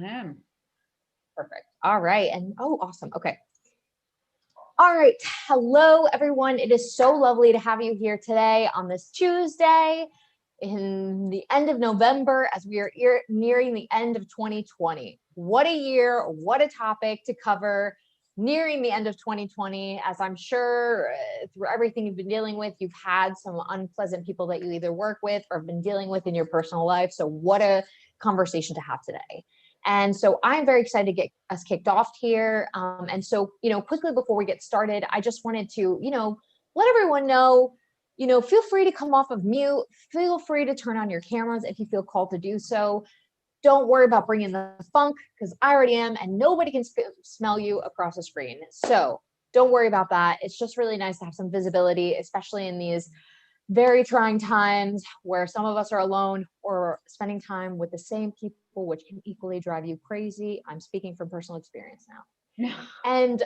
am. Perfect. All right. And oh, awesome. Okay. All right. Hello, everyone. It is so lovely to have you here today on this Tuesday in the end of November as we are nearing the end of 2020. What a year, what a topic to cover nearing the end of 2020. As I'm sure through everything you've been dealing with, you've had some unpleasant people that you either work with or have been dealing with in your personal life. So what a conversation to have today. And so I'm very excited to get us kicked off here. And so, quickly before we get started, I just wanted to, let everyone know, feel free to come off of mute. Feel free to turn on your cameras if you feel called to do so. Don't worry about bringing the funk because I already am and nobody can smell you across the screen. So don't worry about that. It's just really nice to have some visibility, especially in these very trying times where some of us are alone or spending time with the same people, which can equally drive you crazy. I'm speaking from personal experience now. And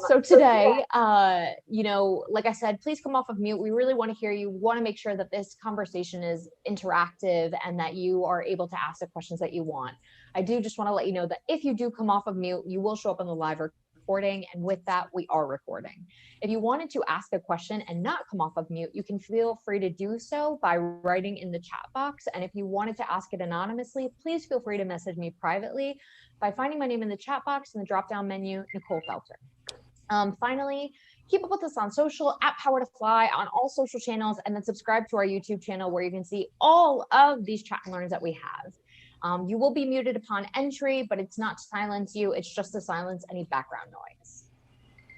so today, like I said, please come off of mute. We really want to hear you. We want to make sure that this conversation is interactive and that you are able to ask the questions that you want. I do just want to let you know that if you do come off of mute, you will show up on the live recording. And with that, we are recording. If you wanted to ask a question and not come off of mute, you can feel free to do so by writing in the chat box. And if you wanted to ask it anonymously, please feel free to message me privately by finding my name in the chat box in the drop-down menu, Nicole Felter. Finally, keep up with us on social at PowerToFly on all social channels, and then subscribe to our YouTube channel where you can see all of these chat and learns that we have. You will be muted upon entry, but it's not to silence you. It's just to silence any background noise.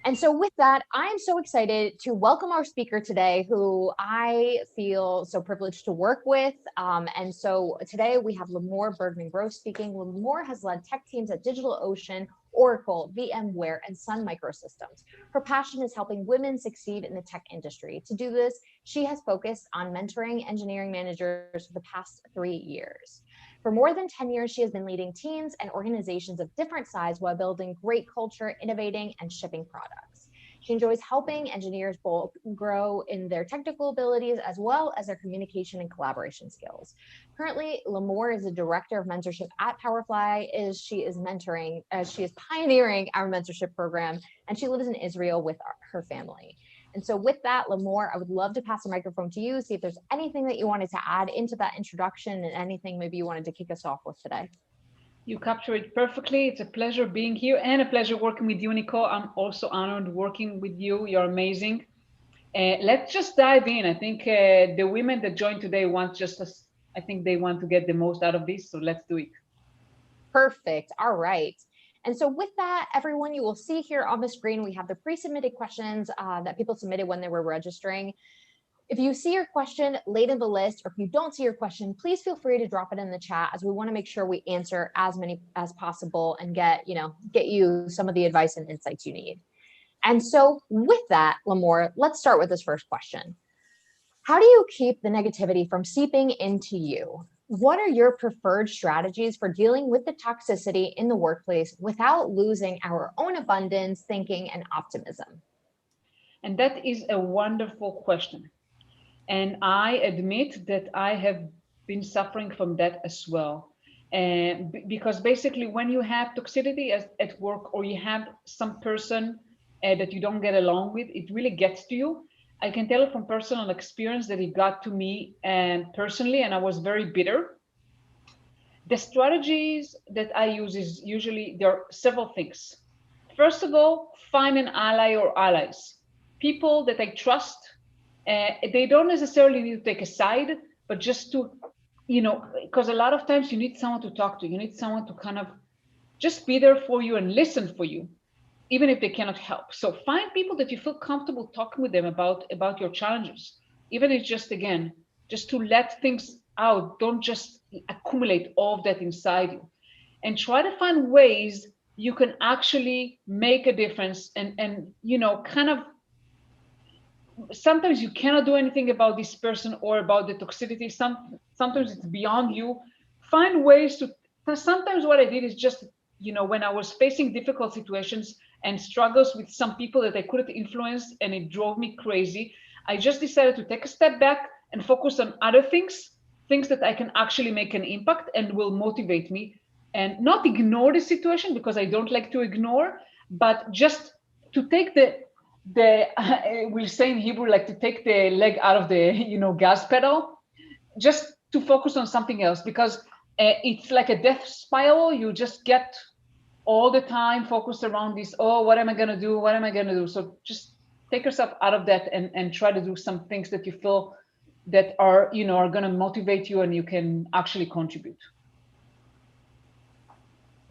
And so with that, I'm so excited to welcome our speaker today, who I feel so privileged to work with. And so today we have Limor Bergman-Gross speaking. Limor has led tech teams at DigitalOcean, Oracle, VMware, and Sun Microsystems. Her passion is helping women succeed in the tech industry. To do this, she has focused on mentoring engineering managers for the past 3 years. For more than 10 years, she has been leading teams and organizations of different size while building great culture, innovating, and shipping products. She enjoys helping engineers both grow in their technical abilities as well as their communication and collaboration skills. Currently, Limor is a director of mentorship at PowerToFly. She is pioneering our mentorship program, and she lives in Israel with her family. And so with that, Limor, I would love to pass the microphone to you, see if there's anything that you wanted to add into that introduction and anything maybe you wanted to kick us off with today. You capture it perfectly. It's a pleasure being here and a pleasure working with you, Nicole. I'm also honored working with you. You're amazing. Let's just dive in. I think the women that joined today I think they want to get the most out of this. So let's do it. Perfect. All right. And so with that, everyone, you will see here on the screen, we have the pre-submitted questions that people submitted when they were registering. If you see your question late in the list, or if you don't see your question, please feel free to drop it in the chat, as we want to make sure we answer as many as possible and get you some of the advice and insights you need. And so with that, Limor, let's start with this first question. How do you keep the negativity from seeping into you? What are your preferred strategies for dealing with the toxicity in the workplace without losing our own abundance, thinking, and optimism? And that is a wonderful question. And I admit that I have been suffering from that as well. And because basically when you have toxicity at work, or you have some person that you don't get along with, it really gets to you. I can tell from personal experience that it got to me personally, and I was very bitter. The strategies that I use is usually, there are several things. First of all, find an ally or allies, people that I trust. They don't necessarily need to take a side, but just to, because a lot of times you need someone to talk to. You need someone to kind of just be there for you and listen for you, even if they cannot help. So find people that you feel comfortable talking with them about your challenges, even if just, again, just to let things out. Don't just accumulate all of that inside you, and try to find ways you can actually make a difference. And kind of, sometimes you cannot do anything about this person or about the toxicity. Sometimes it's beyond you. Find ways to. Sometimes what I did is just, when I was facing difficult situations and struggles with some people that I couldn't influence and it drove me crazy, I just decided to take a step back and focus on other things that I can actually make an impact and will motivate me. and not ignore the situation, because I don't like to ignore, but just to take the we'll say in Hebrew, like to take the leg out of the gas pedal, just to focus on something else, because it's like a death spiral. You just get all the time focused around this, oh, what am I going to do, what am I going to do? So just take yourself out of that, and try to do some things that you feel that are are going to motivate you and you can actually contribute.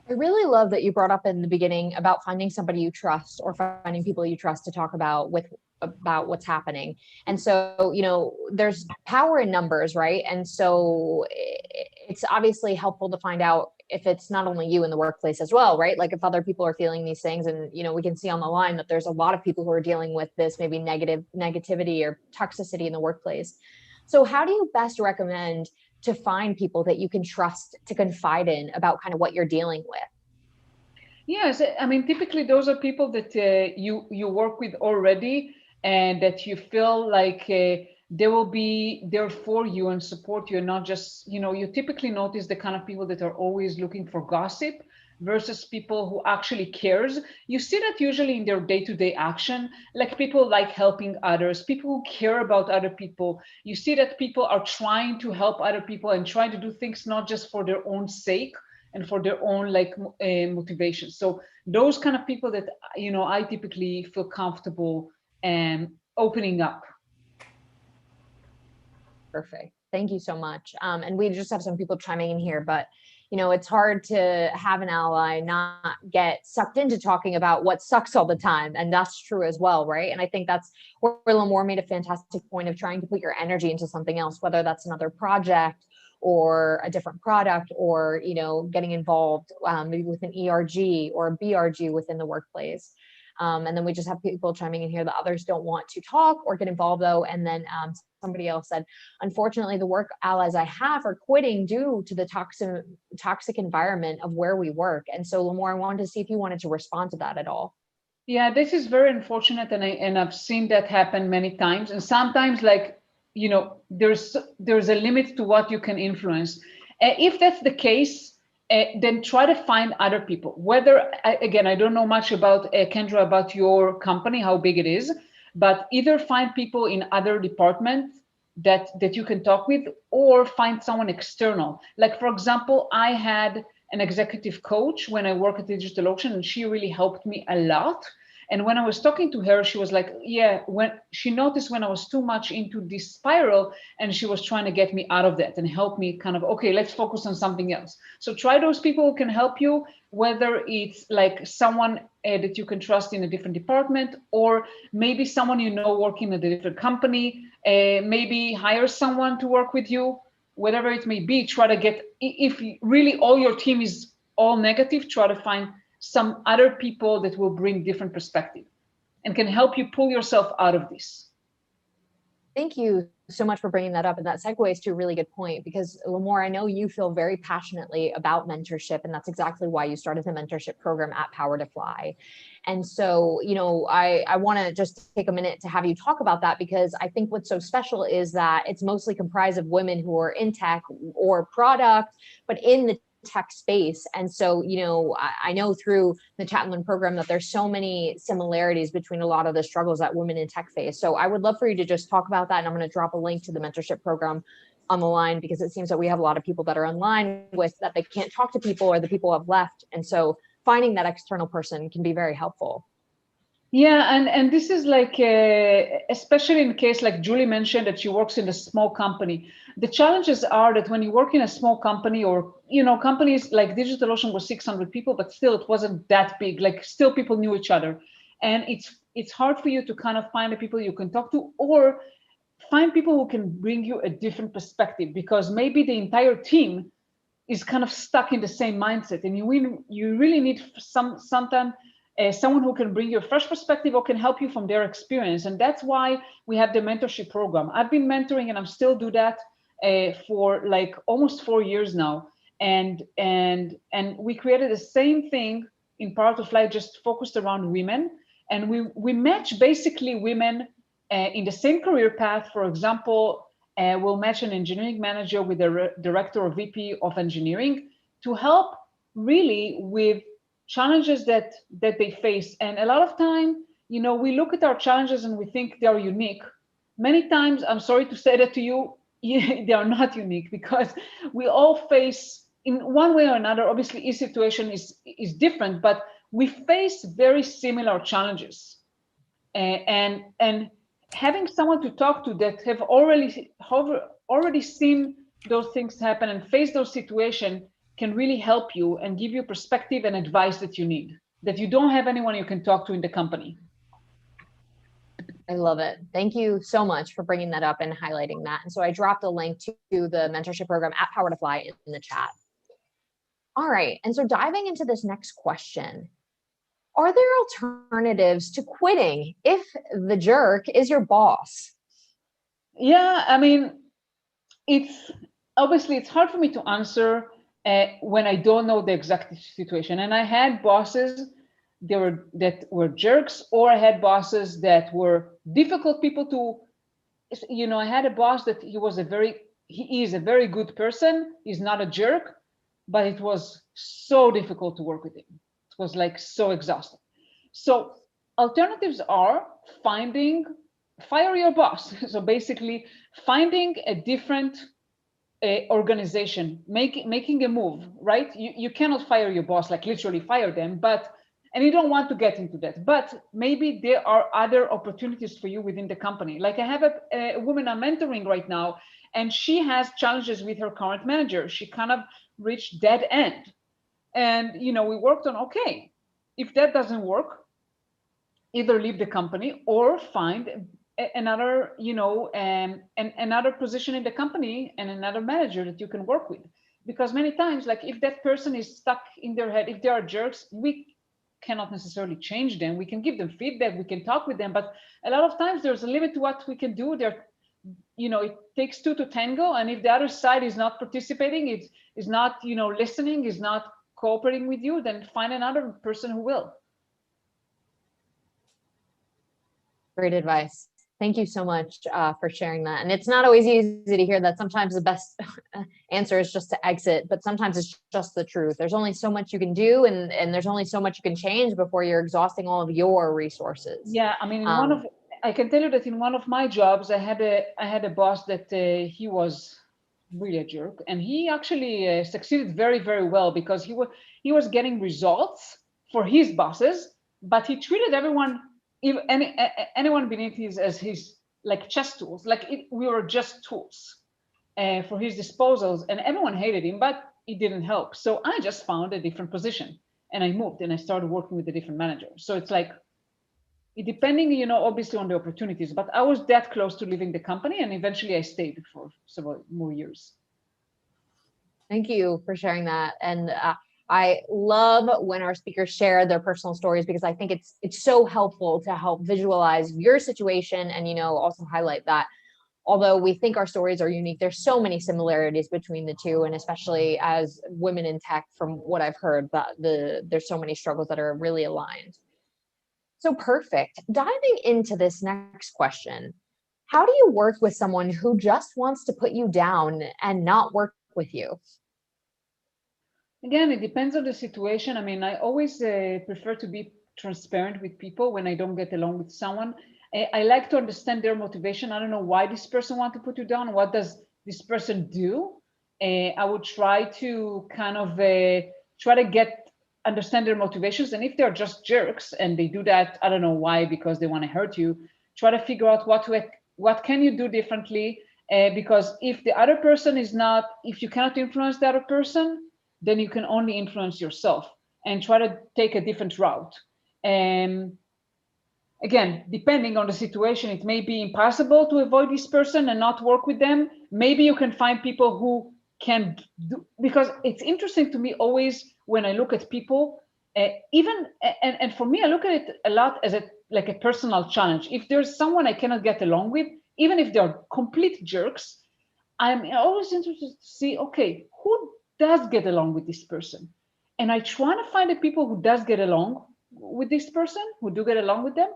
I really love that you brought up in the beginning about finding somebody you trust, or finding people you trust to talk about what's happening. And so, there's power in numbers, right? And so it's obviously helpful to find out if it's not only you in the workplace as well, right? Like if other people are feeling these things, and we can see on the line that there's a lot of people who are dealing with this, maybe negativity or toxicity in the workplace. So how do you best recommend to find people that you can trust to confide in about kind of what you're dealing with? Yes, I mean, typically those are people that you work with already, and that you feel like they will be there for you and support you, and not just, you typically notice the kind of people that are always looking for gossip versus people who actually cares. You see that usually in their day-to-day action, like people like helping others, people who care about other people. You see that people are trying to help other people and trying to do things not just for their own sake and for their own motivation. So those kind of people that I typically feel comfortable opening up. Perfect. Thank you so much. And we just have some people chiming in here, but it's hard to have an ally not get sucked into talking about what sucks all the time. And that's true as well, right? And I think that's where Lamore made a fantastic point of trying to put your energy into something else, whether that's another project or a different product, or getting involved maybe with an ERG or a BRG within the workplace. And then we just have people chiming in here that others don't want to talk or get involved though. And then somebody else said, unfortunately, the work allies I have are quitting due to the toxic environment of where we work. And so Lamore, I wanted to see if you wanted to respond to that at all. Yeah, this is very unfortunate, and I've seen that happen many times. And sometimes, there's a limit to what you can influence. If that's the case, then try to find other people. Whether again, I don't know much about Kendra, about your company, how big it is, but either find people in other departments that you can talk with, or find someone external. Like for example, I had an executive coach when I worked at Digital Ocean, and she really helped me a lot. And when I was talking to her, she was like, yeah, when she noticed when I was too much into this spiral, and she was trying to get me out of that and help me kind of, okay, let's focus on something else. So try those people who can help you, whether it's like someone that you can trust in a different department, or maybe someone working at a different company, maybe hire someone to work with you, whatever it may be. Try to get, if really all your team is all negative, try to find some other people that will bring different perspective and can help you pull yourself out of this. Thank you so much for bringing that up. And that segues to a really good point, because Lamore, I know you feel very passionately about mentorship, and that's exactly why you started the mentorship program at PowerToFly. And so, I want to just take a minute to have you talk about that, because I think what's so special is that it's mostly comprised of women who are in tech or product, but in the tech space. And so, I know through the Chat and Learn program that there's so many similarities between a lot of the struggles that women in tech face. So I would love for you to just talk about that. And I'm going to drop a link to the mentorship program on the line, because it seems that we have a lot of people that are online with that they can't talk to people, or the people have left. And so finding that external person can be very helpful. Yeah, and this is like, especially in case like Julie mentioned that she works in a small company. The challenges are that when you work in a small company, or companies like DigitalOcean was 600 people, but still it wasn't that big. Like still people knew each other, and it's hard for you to kind of find the people you can talk to, or find people who can bring you a different perspective, because maybe the entire team is kind of stuck in the same mindset, and you really need sometimes someone who can bring you a fresh perspective or can help you from their experience. And that's why we have the mentorship program. I've been mentoring, and I'm still do that for like almost 4 years now. And we created the same thing in PowerToFly, just focused around women. And we match basically women in the same career path. For example, we'll match an engineering manager with a director or VP of engineering to help really with challenges that they face. And a lot of time, we look at our challenges and we think they are unique. Many times, I'm sorry to say that to you, they are not unique, because we all face, in one way or another, obviously each situation is different, but we face very similar challenges. And having someone to talk to that have already seen those things happen and face those situations can really help you and give you perspective and advice that you need, that you don't have anyone you can talk to in the company. I love it. Thank you so much for bringing that up and highlighting that. And so I dropped a link to the mentorship program at PowerToFly in the chat. All right. And so diving into this next question, are there alternatives to quitting if the jerk is your boss? Yeah, I mean, it's hard for me to answer when I don't know the exact situation. And I had bosses that were jerks, or I had bosses that were difficult people to. I had a boss that he is a very good person. He's not a jerk, but it was so difficult to work with him. It was like so exhausting. So alternatives are fire your boss. So basically finding a different organization, making a move, right? You cannot fire your boss, like literally fire them, and you don't want to get into that, but maybe there are other opportunities for you within the company. Like I have a woman I'm mentoring right now, and she has challenges with her current manager. She kind of reached dead end. And we worked on, okay, if that doesn't work, either leave the company or find another another position in the company and another manager that you can work with. Because many times, like if that person is stuck in their head, if they are jerks, we cannot necessarily change them. We can give them feedback, we can talk with them, but a lot of times there's a limit to what we can do there. It takes two to tango, and if the other side is not participating, is not listening, is not cooperating with you, then find another person who will. Great advice. Thank you so much for sharing that. And it's not always easy to hear that. Sometimes the best answer is just to exit, but sometimes it's just the truth. There's only so much you can do, and there's only so much you can change before you're exhausting all of your resources. Yeah, I mean, I can tell you that in one of my jobs, I had a boss that he was really a jerk, and he actually succeeded very, very well, because he was getting results for his bosses, but he treated everyone, even anyone beneath as his like chess tools, like we were just tools for his disposals, and everyone hated him, but it didn't help. So I just found a different position, and I moved, and I started working with a different manager. So it's like, depending, obviously on the opportunities, but I was that close to leaving the company, and eventually I stayed for several more years. Thank you for sharing that. And I love when our speakers share their personal stories, because I think it's so helpful to help visualize your situation and, also highlight that although we think our stories are unique, there's so many similarities between the two. And especially as women in tech, from what I've heard, that there's so many struggles that are really aligned. So perfect. Diving into this next question, how do you work with someone who just wants to put you down and not work with you? Again, it depends on the situation. I mean, I always prefer to be transparent with people when I don't get along with someone. I like to understand their motivation. I don't know why this person wants to put you down. What does this person do? I would try to kind of understand their motivations. And if they're just jerks and they do that, I don't know why, because they want to hurt you, try to figure out what can you do differently. Because if the other person if you cannot influence the other person, then you can only influence yourself, and try to take a different route. And again, depending on the situation, it may be impossible to avoid this person and not work with them. Maybe you can find people who can do, because it's interesting to me always when I look at people, and for me, I look at it a lot as like a personal challenge. If there's someone I cannot get along with, even if they're complete jerks, I'm always interested to see, okay, who does get along with this person? And I try to find the people who does get along with this person, who do get along with them,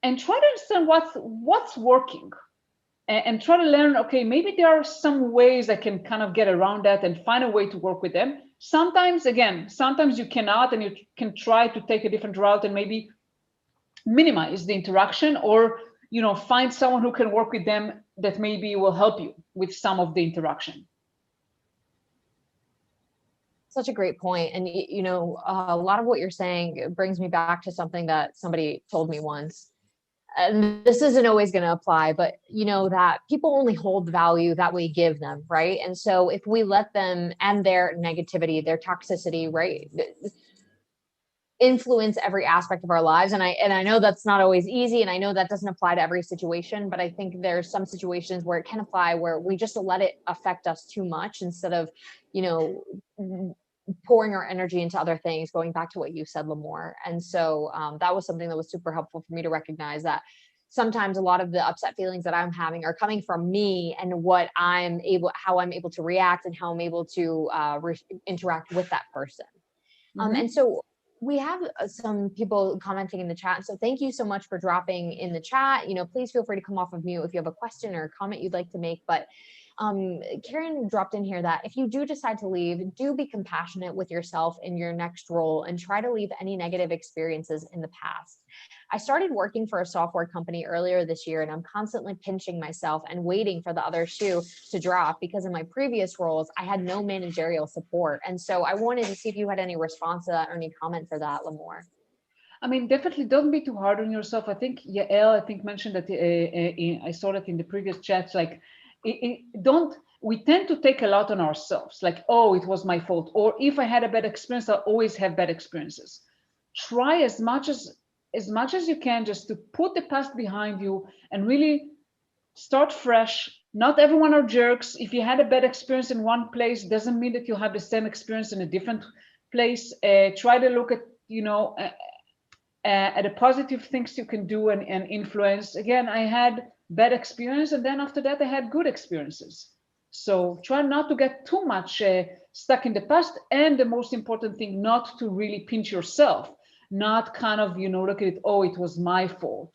and try to understand what's working, and try to learn, okay, maybe there are some ways I can kind of get around that and find a way to work with them. Sometimes, again, sometimes you cannot, and you can try to take a different route and maybe minimize the interaction, or find someone who can work with them that maybe will help you with some of the interaction. Such a great point. And a lot of what you're saying brings me back to something that somebody told me once. And this isn't always going to apply, but that people only hold the value that we give them, right? And so if we let them and their negativity, their toxicity, right, influence every aspect of our lives, and I know that's not always easy, and I know that doesn't apply to every situation, but I think there's some situations where it can apply, where we just let it affect us too much instead of pouring our energy into other things, going back to what you said, Lamore. And so that was something that was super helpful for me to recognize, that sometimes a lot of the upset feelings that I'm having are coming from me and how I'm able to react and how I'm able to interact with that person. And so we have some people commenting in the chat. So thank you so much for dropping in the chat. Please feel free to come off of mute if you have a question or a comment you'd like to make. But Karen dropped in here that if you do decide to leave, do be compassionate with yourself in your next role and try to leave any negative experiences in the past. I started working for a software company earlier this year, and I'm constantly pinching myself and waiting for the other shoe to drop, because in my previous roles, I had no managerial support. And so I wanted to see if you had any response to that or any comment for that, Lamore. I mean, definitely don't be too hard on yourself. I think Yael, mentioned that I saw that in the previous chats, like, we tend to take a lot on ourselves, like, oh, it was my fault, or if I had a bad experience, I always have bad experiences. Try as much as you can just to put the past behind you and really start fresh. Not everyone are jerks. If you had a bad experience in one place, doesn't mean that you'll have the same experience in a different place. Try to look at the positive things you can do and influence. Again, I had bad experience, and then after that I had good experiences. So try not to get too much stuck in the past, and the most important thing, not to really pinch yourself, not kind of look at it, oh, it was my fault.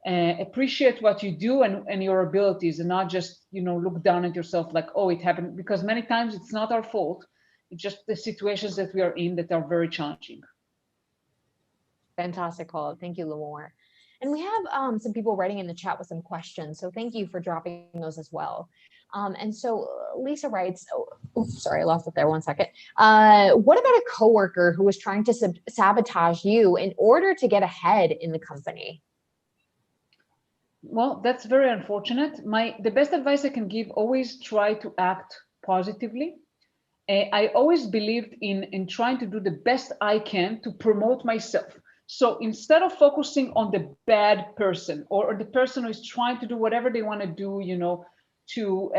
Appreciate what you do and your abilities, and not just look down at yourself like, oh, it happened, because many times it's not our fault. It's just the situations that we are in that are very challenging. Fantastic call. Thank you, Lamore. And we have some people writing in the chat with some questions. So thank you for dropping those as well. And so Lisa writes, sorry, I lost it there. 1 second. What about a coworker who was trying to sabotage you in order to get ahead in the company? Well, that's very unfortunate. The best advice I can give, always try to act positively. I always believed in trying to do the best I can to promote myself. So instead of focusing on the bad person or the person who is trying to do whatever they want to do, to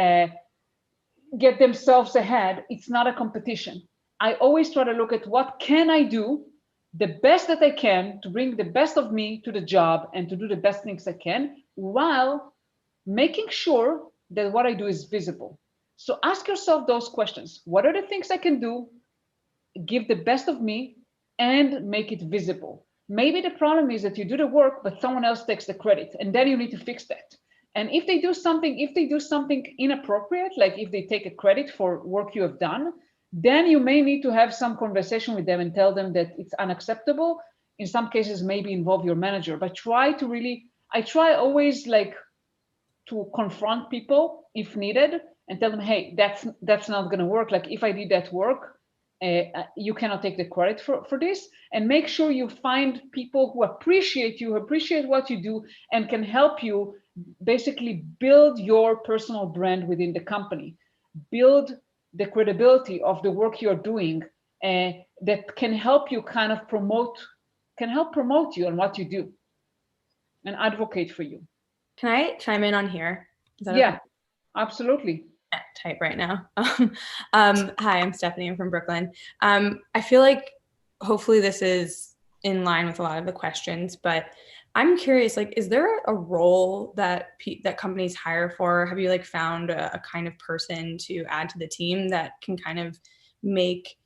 get themselves ahead, it's not a competition. I always try to look at what can I do the best that I can to bring the best of me to the job and to do the best things I can, while making sure that what I do is visible. So ask yourself those questions. What are the things I can do, give the best of me, and make it visible? Maybe the problem is that you do the work, but someone else takes the credit, and then you need to fix that. And if they do something inappropriate, like if they take a credit for work you have done, then you may need to have some conversation with them and tell them that it's unacceptable. In some cases, maybe involve your manager, but I try always like to confront people if needed and tell them, hey, that's not going to work. Like if I did that work, you cannot take the credit for this. And make sure you find people who appreciate you, appreciate what you do, and can help you basically build your personal brand within the company, build the credibility of the work you're doing, that can help you kind of promote you and what you do and advocate for you. Can I chime in on here? Yeah, okay? Absolutely. Type right now. Hi, I'm Stephanie. I'm from Brooklyn. I feel like hopefully this is in line with a lot of the questions, but I'm curious, like, is there a role that companies hire for? Have you like found a kind of person to add to the team that can kind of make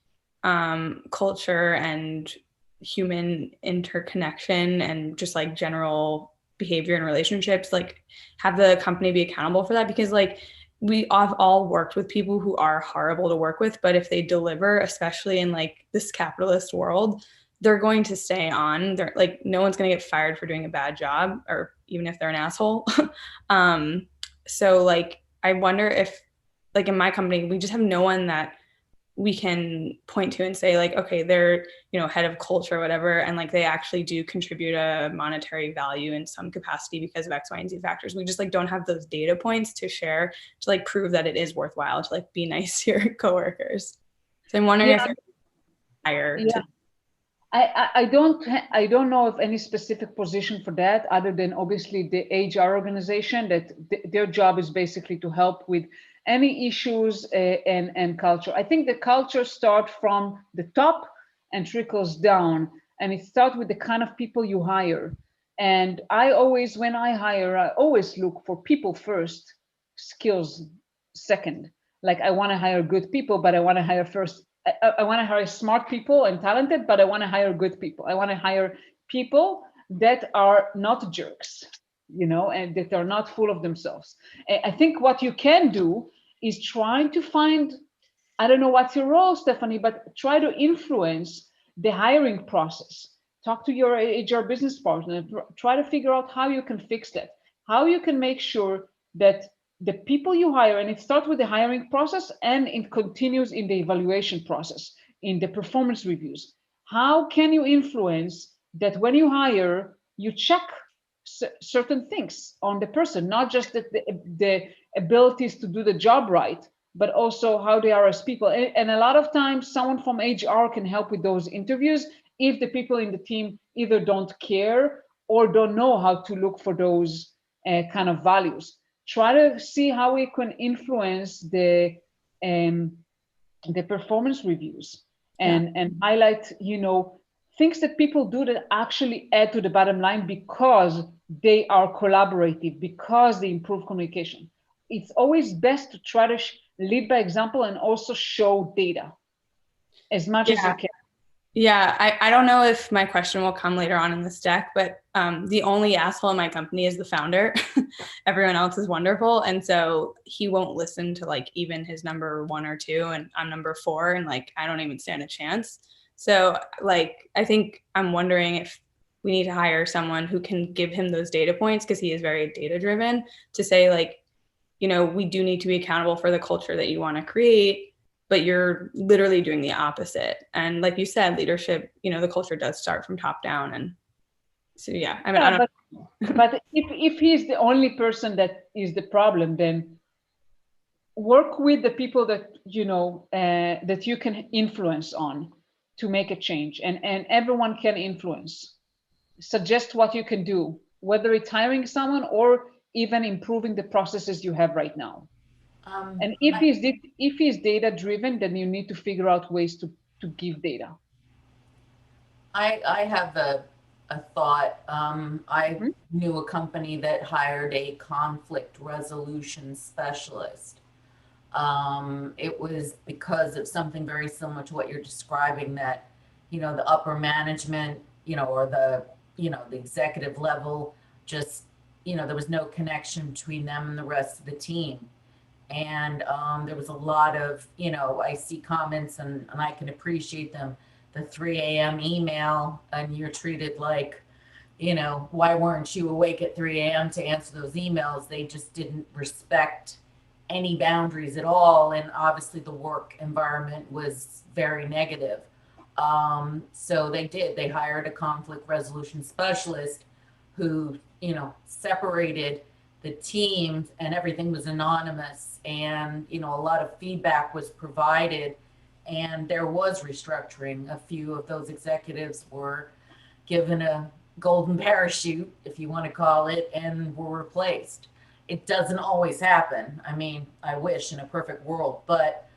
culture and human interconnection and just like general behavior and relationships, like have the company be accountable for that? Because like we have all worked with people who are horrible to work with, but if they deliver, especially in like this capitalist world, they're going to stay on. They're like, no one's going to get fired for doing a bad job, or even if they're an asshole. So like, I wonder if like in my company, we just have no one that we can point to and say like, okay, they're, you know, head of culture or whatever, and like they actually do contribute a monetary value in some capacity because of X, Y, and Z factors. We just like don't have those data points to share to like prove that it is worthwhile to like be nice to your coworkers. So I'm wondering if they're higher. Yeah. I don't know of any specific position for that, other than obviously the HR organization, that their job is basically to help with any issues and culture. I think the culture starts from the top and trickles down, and it starts with the kind of people you hire. And I always, when I hire, I always look for people first, skills second. Like I want to hire good people, but I want to hire first. I want to hire smart people and talented, but I want to hire good people. I want to hire people that are not jerks, you know, and that are not full of themselves. I think what you can do is trying to find, I don't know what's your role, Stephanie, but try to influence the hiring process. Talk to your HR business partner, try to figure out how you can fix that, how you can make sure that the people you hire, and it starts with the hiring process and it continues in the evaluation process, in the performance reviews. How can you influence that when you hire, you check certain things on the person, not just the abilities to do the job right, but also how they are as people. And a lot of times someone from HR can help with those interviews if the people in the team either don't care or don't know how to look for those kind of values. Try to see how we can influence the performance reviews and highlight, you know, things that people do that actually add to the bottom line because they are collaborative, because they improve communication. It's always best to try to lead by example and also show data as much as you can. Yeah, I don't know if my question will come later on in this deck, but the only asshole in my company is the founder. Everyone else is wonderful. And so he won't listen to like even his number 1 or 2, and I'm number 4, and like I don't even stand a chance. So like I think I'm wondering if we need to hire someone who can give him those data points, because he is very data driven, to say like, you know, we do need to be accountable for the culture that you want to create, but you're literally doing the opposite. And like you said, leadership, you know, the culture does start from top down. And so, yeah, I mean, I don't but if he's the only person that is the problem, then work with the people that, you know, that you can influence on to make a change. And everyone can influence. Suggest what you can do, whether it's hiring someone or even improving the processes you have right now. And if he's data driven, then you need to figure out ways to give data. I have a thought. I knew a company that hired a conflict resolution specialist. It was because of something very similar to what you're describing, that, you know, the upper management, you know, or the, you know, the executive level, just, you know, there was no connection between them and the rest of the team. And there was a lot of, you know, I see comments and I can appreciate them. The 3 a.m. email, and you're treated like, you know, why weren't you awake at 3 a.m. to answer those emails? They just didn't respect any boundaries at all. And obviously the work environment was very negative. So they hired a conflict resolution specialist who, you know, separated the teams, and everything was anonymous, and, you know, a lot of feedback was provided, and there was restructuring. A few of those executives were given a golden parachute, if you want to call it, and were replaced. It doesn't always happen. I mean, I wish in a perfect world, but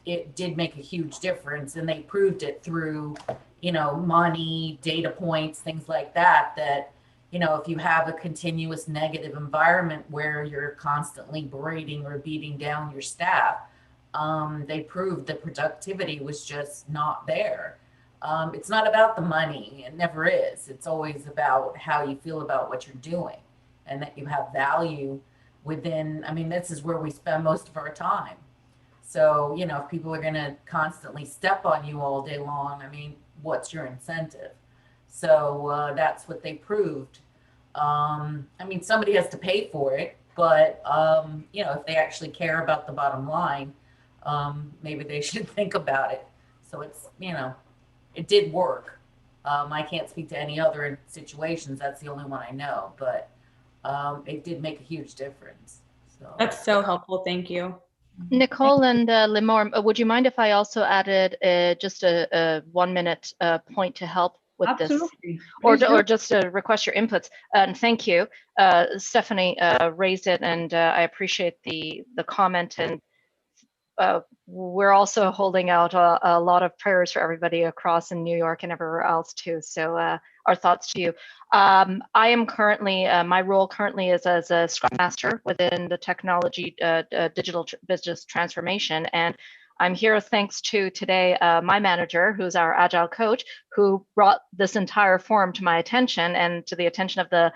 it did make a huge difference, and they proved it through, you know, money, data points, things like that, that, you know, if you have a continuous negative environment where you're constantly berating or beating down your staff, they proved that productivity was just not there. It's not about the money. It never is. It's always about how you feel about what you're doing, and that you have value within, I mean, this is where we spend most of our time. So, you know, if people are going to constantly step on you all day long, I mean, what's your incentive? So that's what they proved. I mean, somebody has to pay for it, but, you know, if they actually care about the bottom line, maybe they should think about it. So it's, you know, it did work. I can't speak to any other situations. That's the only one I know, but it did make a huge difference. So That's so helpful. Thank you. Nicole and Limor, would you mind if I also added just a 1 minute point to help with Absolutely. this, or just to request your inputs? And thank you. Stephanie raised it, and I appreciate the comment. And we're also holding out a lot of prayers for everybody across in New York and everywhere else too. So our thoughts to you. I am currently, my role currently is as a Scrum Master within the technology digital business transformation. And I'm here thanks to today my manager, who's our Agile coach, who brought this entire forum to my attention and to the attention of the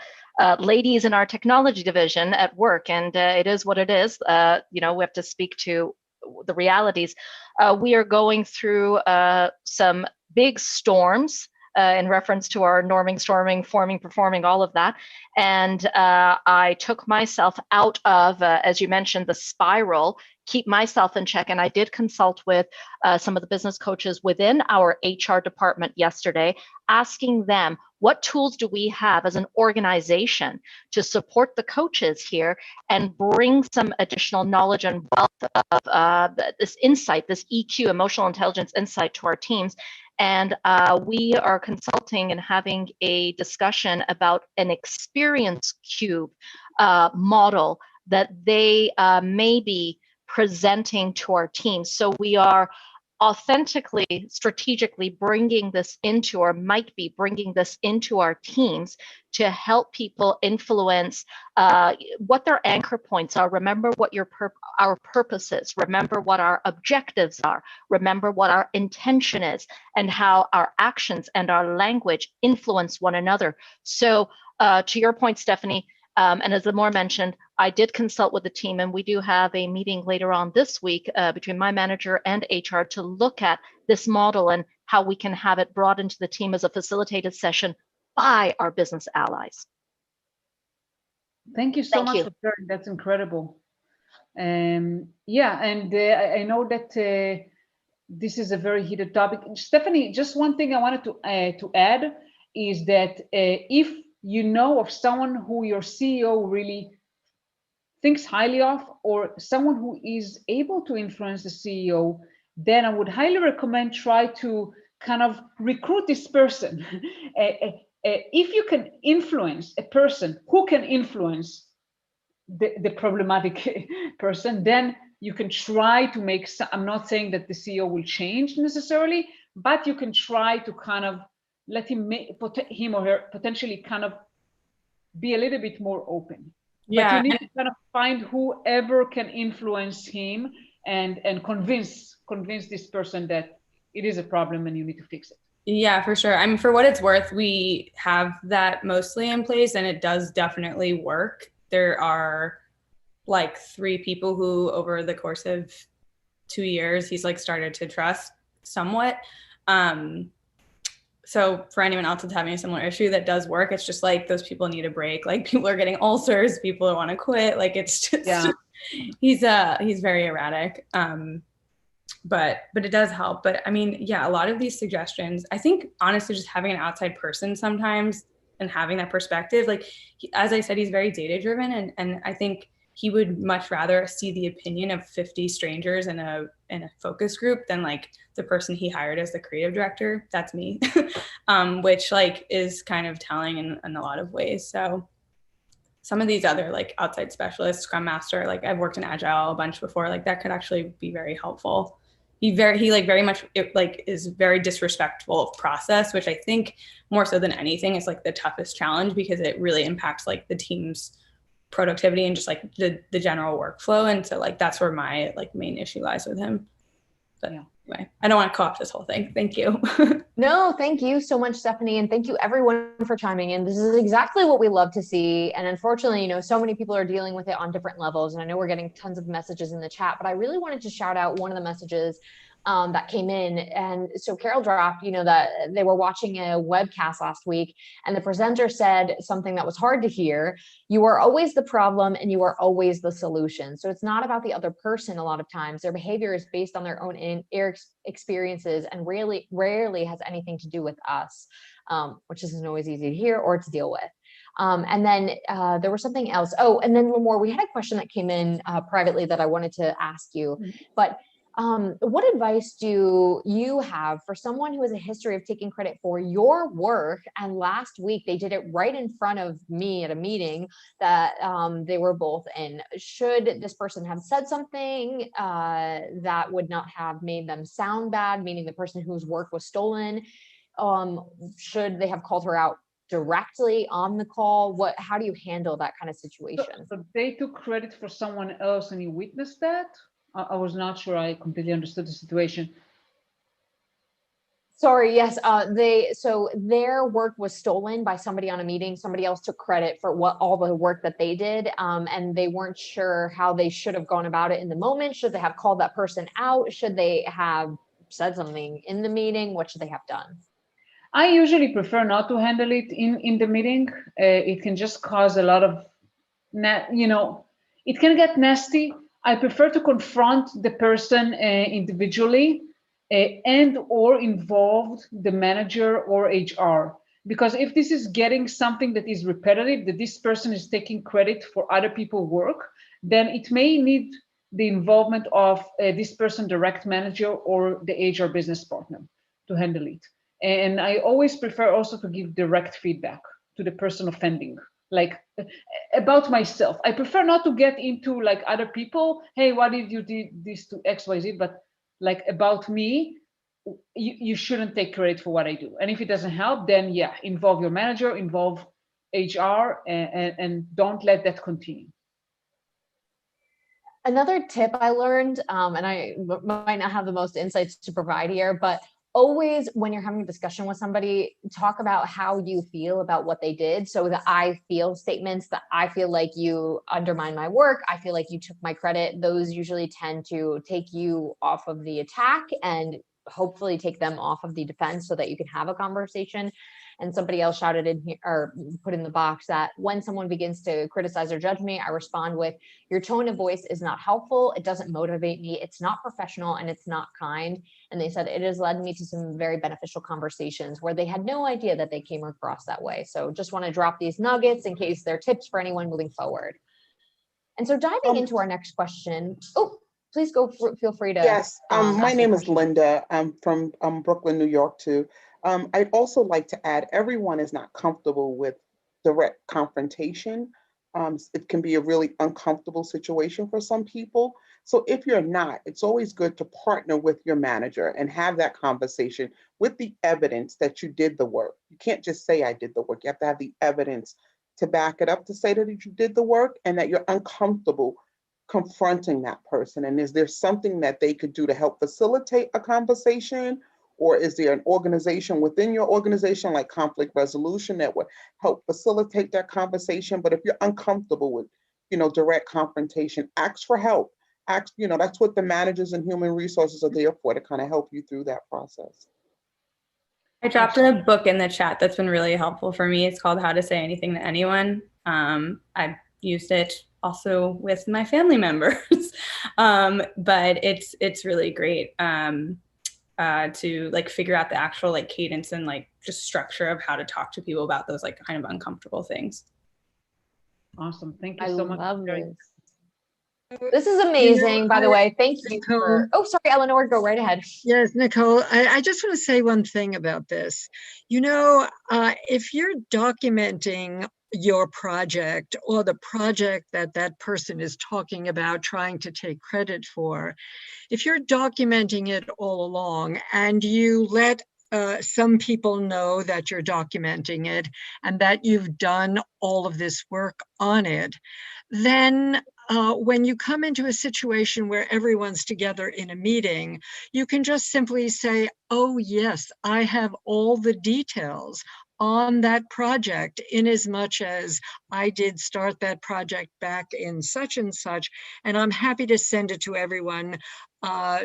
ladies in our technology division at work. And it is what it is. You know, we have to speak to the realities. We are going through some big storms in reference to our norming, storming, forming, performing, all of that. And I took myself out of, as you mentioned, the spiral, keep myself in check. And I did consult with some of the business coaches within our HR department yesterday, asking them, what tools do we have as an organization to support the coaches here and bring some additional knowledge and wealth of this insight, this EQ, emotional intelligence insight to our teams? And we are consulting and having a discussion about an experience cube model that they may be presenting to our teams. So we are authentically, strategically bringing this into, or might be bringing this into our teams to help people influence what their anchor points are. Remember what our purpose is. Remember what our objectives are. Remember what our intention is, and how our actions and our language influence one another. So to your point, Stephanie, and as Limor mentioned, I did consult with the team, and we do have a meeting later on this week between my manager and HR to look at this model and how we can have it brought into the team as a facilitated session by our business allies. Thank you so much for sharing. That's incredible. Yeah, and I know that this is a very heated topic. Stephanie, just one thing I wanted to add is that if you know of someone who your CEO really thinks highly of, or someone who is able to influence the CEO, then I would highly recommend try to kind of recruit this person. If you can influence a person who can influence the problematic person, then you can try to make some, I'm not saying that the CEO will change necessarily, but you can try to kind of let him or her potentially kind of be a little bit more open. Yeah. But you need to kind of find whoever can influence him and convince this person that it is a problem and you need to fix it. Yeah, for sure. I mean, for what it's worth, we have that mostly in place, and it does definitely work. There are like 3 people who over the course of 2 years, he's like started to trust somewhat. So for anyone else that's having a similar issue, that does work. It's just like those people need a break. Like people are getting ulcers, people want to quit. Like it's just, he's very erratic. But it does help. But I mean, yeah, a lot of these suggestions, I think honestly, just having an outside person sometimes and having that perspective, like, as I said, he's very data driven. And I think he would much rather see the opinion of 50 strangers in a focus group than like the person he hired as the creative director. That's me, which like is kind of telling in a lot of ways. So some of these other like outside specialists, Scrum Master, like I've worked in Agile a bunch before, like that could actually be very helpful. He like very much like is very disrespectful of process, which I think more so than anything is like the toughest challenge, because it really impacts like the team's productivity and just like the general workflow. And so like that's where my like main issue lies with him. But anyway, I don't want to co-opt this whole thing. Thank you. No, thank you so much, Stephanie. And thank you everyone for chiming in. This is exactly what we love to see. And unfortunately, so many people are dealing with it on different levels. And I know we're getting tons of messages in the chat, but I really wanted to shout out one of the messages that came in. And so Carol dropped, that they were watching a webcast last week and the presenter said something that was hard to hear. You are always the problem and you are always the solution. So it's not about the other person. A lot of times their behavior is based on their own experiences and rarely has anything to do with us, which isn't always easy to hear or to deal with. And then there was something else. Oh, and then Lamore, we had a question that came in privately that I wanted to ask you, but what advice do you have for someone who has a history of taking credit for your work? And last week they did it right in front of me at a meeting that they were both in. Should this person have said something that would not have made them sound bad, meaning the person whose work was stolen? Should they have called her out directly on the call? How do you handle that kind of situation? So they took credit for someone else and you witnessed that? I was not sure I completely understood the situation. Sorry, yes, so their work was stolen by somebody on a meeting. Somebody else took credit for all the work that they did, and they weren't sure how they should have gone about it in the moment. Should they have called that person out? Should they have said something in the meeting? What should they have done? I usually prefer not to handle it in the meeting. It can just cause a lot of, it can get nasty. I prefer to confront the person individually and or involve the manager or HR. Because if this is getting something that is repetitive, that this person is taking credit for other people's work, then it may need the involvement of this person, direct manager or the HR business partner to handle it. And I always prefer also to give direct feedback to the person offending. Like about myself, I prefer not to get into like other people. Hey, why did you do this to XYZ? But like about me, you shouldn't take credit for what I do. And if it doesn't help, then yeah, involve your manager, involve HR, and don't let that continue. Another tip I learned, and I might not have the most insights to provide here, but always when you're having a discussion with somebody, talk about how you feel about what they did. So the I feel statements, that I feel like you undermine my work, I feel like you took my credit, those usually tend to take you off of the attack and hopefully take them off of the defense so that you can have a conversation. And somebody else shouted in here or put in the box that when someone begins to criticize or judge me, I respond with, your tone of voice is not helpful. It doesn't motivate me. It's not professional and it's not kind. And they said it has led me to some very beneficial conversations where they had no idea that they came across that way. So just want to drop these nuggets in case they're tips for anyone moving forward. And so diving into our next question. Oh, please go, feel free to. Yes, my name is Linda. I'm from Brooklyn, New York too. I'd also like to add, everyone is not comfortable with direct confrontation. It can be a really uncomfortable situation for some people. So if you're not, it's always good to partner with your manager and have that conversation with the evidence that you did the work. You can't just say I did the work. You have to have the evidence to back it up, to say that you did the work and that you're uncomfortable confronting that person. And is there something that they could do to help facilitate a conversation? Or is there an organization within your organization like conflict resolution that would help facilitate that conversation? But if you're uncomfortable with, direct confrontation, ask for help. Ask, that's what the managers and human resources are there for, to kind of help you through that process. I dropped a book in the chat that's been really helpful for me. It's called How to Say Anything to Anyone. I've used it also with my family members, but it's really great. To like figure out the actual like cadence and like just structure of how to talk to people about those like kind of uncomfortable things. Awesome. Thank you so much. Love this is amazing, by the way. Thank you. Oh, sorry, Eleanor, go right ahead. Yes, Nicole, I just want to say one thing about this. If you're documenting your project or the project that person is talking about trying to take credit for, if you're documenting it all along and you let some people know that you're documenting it and that you've done all of this work on it, then when you come into a situation where everyone's together in a meeting, you can just simply say, oh yes, I have all the details on that project, in as much as I did start that project back in such and such, and I'm happy to send it to everyone.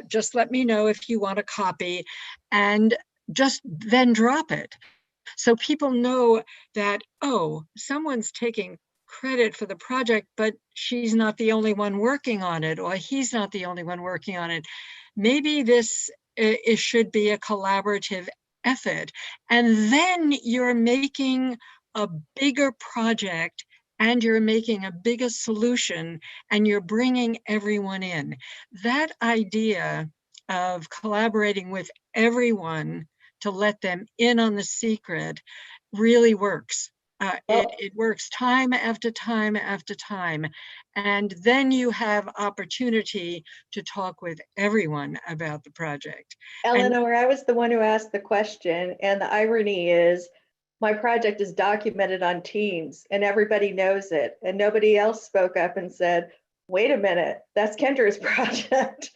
Just let me know if you want a copy, and just then drop it. So people know that, oh, someone's taking credit for the project, but she's not the only one working on it, or he's not the only one working on it. Maybe this it should be a collaborative effort. And then you're making a bigger project, and you're making a bigger solution, and you're bringing everyone in. That idea of collaborating with everyone to let them in on the secret really works. It works time after time after time. And then you have opportunity to talk with everyone about the project. Eleanor, I was the one who asked the question. And the irony is my project is documented on Teams and everybody knows it. And nobody else spoke up and said, wait a minute, that's Kendra's project.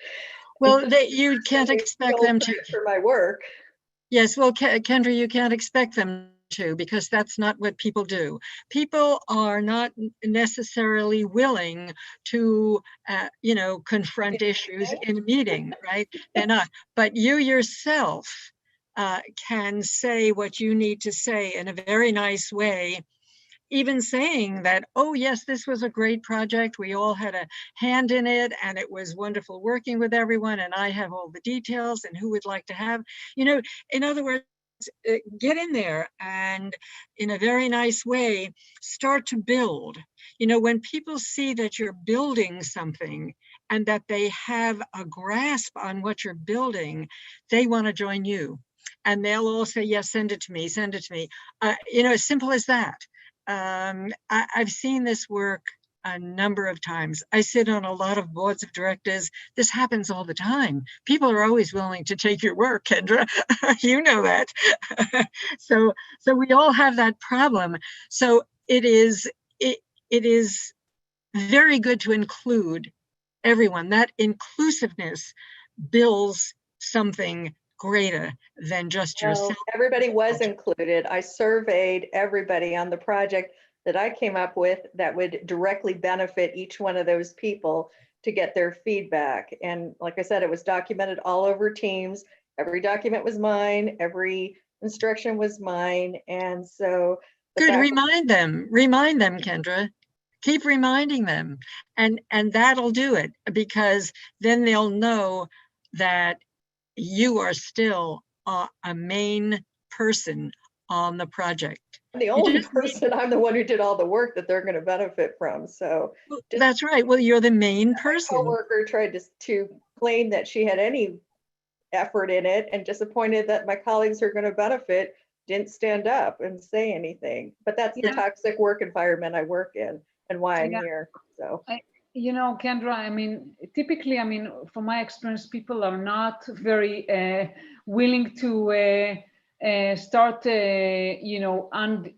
Well, you can't expect them to. For my work. Yes, well, Kendra, you can't expect them to, because that's not what people do. People are not necessarily willing to, confront issues in a meeting, right? They're not. But you yourself can say what you need to say in a very nice way, even saying that, oh yes, this was a great project. We all had a hand in it, and it was wonderful working with everyone, and I have all the details, and who would like to have, in other words, get in there and in a very nice way, start to build. When people see that you're building something and that they have a grasp on what you're building, they want to join you. And they'll all say, yes, send it to me, send it to me. As simple as that. I've seen this work a number of times. I sit on a lot of boards of directors. This happens all the time. People are always willing to take your work, Kendra. You know that. So we all have that problem. So it is very good to include everyone. That inclusiveness builds something greater than just yourself. Everybody was included. I surveyed everybody on the project that I came up with that would directly benefit each one of those people to get their feedback. And like I said, it was documented all over Teams. Every document was mine. Every instruction was mine. And so good, remind them, Kendra. Keep reminding them. And that'll do it, because then they'll know that you are still a main person on the project. The only person, I'm the one who did all the work that they're going to benefit from. So that's right. Well, you're the main person. My coworker tried to claim that she had any effort in it, and disappointed that my colleagues who are going to benefit didn't stand up and say anything. But that's the toxic work environment I work in, and why I'm here. So. Kendra, typically, from my experience, people are not very willing to start,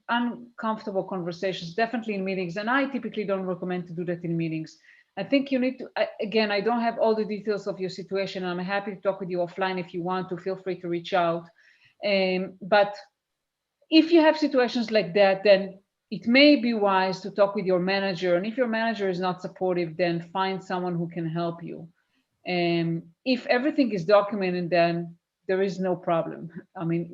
uncomfortable conversations, definitely in meetings. And I typically don't recommend to do that in meetings. I think you need to, again, I don't have all the details of your situation. I'm happy to talk with you offline if you want to. Feel free to reach out. But if you have situations like that, then it may be wise to talk with your manager. And if your manager is not supportive, then find someone who can help you. If everything is documented, then there is no problem.